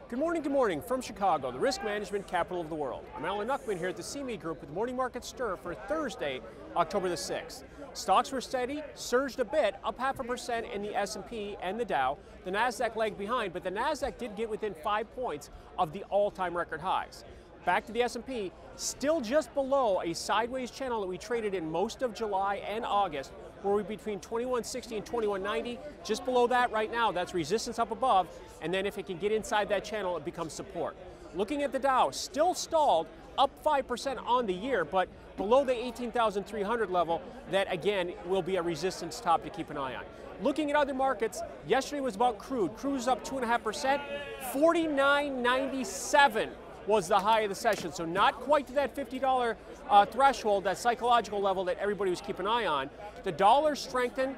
Good morning from Chicago, the risk management capital of the world. I'm Alan Nuckman here at the CME Group with Morning Market Stir for Thursday, October the 6th. Stocks were steady, surged a bit, up 0.5% in the S&P and the Dow. The Nasdaq lagged behind, but the Nasdaq did get within 5 points of the all-time record highs. Back to the S&P, still just below a sideways channel that we traded in most of July and August, where we're between 2160 and 2190. Just below that right now, that's resistance up above, and then if it can get inside that channel, it becomes support. Looking at the Dow, still stalled, up 5% on the year, but below the 18,300 level, that again will be a resistance top to keep an eye on. Looking at other markets, yesterday was about crude. Crude was up 2.5%, 49.97 was the high of the session, so not quite to that $50 threshold, that psychological level that everybody was keeping an eye on. The dollar strengthened,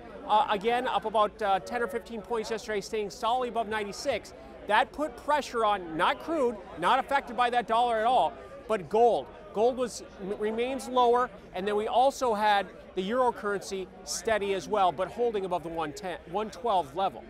again, up about 10 or 15 points yesterday, staying solidly above 96. That put pressure on, not crude, not affected by that dollar at all, but gold. Gold remains lower, and then we also had the euro currency steady as well, but holding above the 112 level.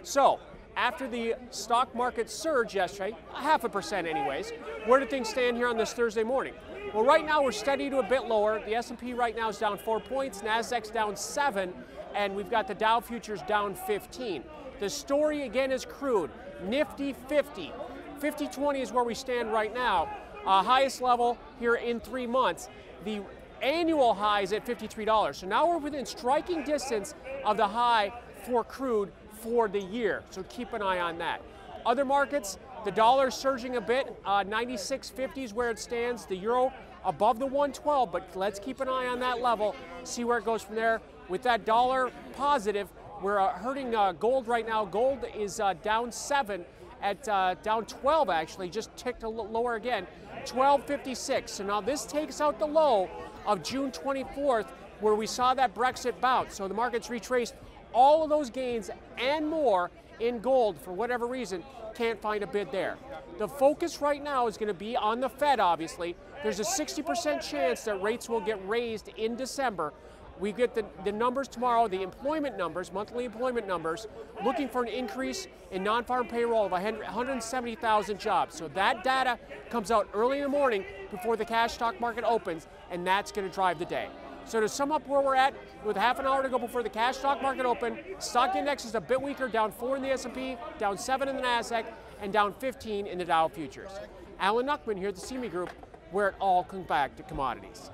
So, after the stock market surge yesterday, 0.5% anyways, where do things stand here on this Thursday morning? Well, right now we're steady to a bit lower. The S&P right now is down 4 points, Nasdaq's down 7, and we've got the Dow futures down 15. The story again is crude, nifty 50. 50.20 is where we stand right now. Highest level here in 3 months. The annual high is at $53. So now we're within striking distance of the high for crude for the year, so keep an eye on that. Other markets, the dollar surging a bit, 96.50 is where it stands. The euro above the 112, but let's keep an eye on that level, see where it goes from there. With that dollar positive, we're hurting gold right now. Gold is down 7 at down 12 actually, just ticked a little lower again, 12.56. So now this takes out the low of June 24th, where we saw that Brexit bounce. So the market's retraced all of those gains and more in gold for whatever reason. Can't find a bid there. The focus right now is going to be on the Fed, obviously. There's a 60% chance that rates will get raised in December. We get the numbers tomorrow, the employment numbers, monthly employment numbers, looking for an increase in non-farm payroll of 170,000 jobs. So that data comes out early in the morning before the cash stock market opens, and that's going to drive the day. So to sum up where we're at, with half an hour to go before the cash stock market open, stock index is a bit weaker, down 4 in the S&P, down 7 in the Nasdaq, and down 15 in the Dow futures. Alan Nuckman here at the CME Group, where it all comes back to commodities.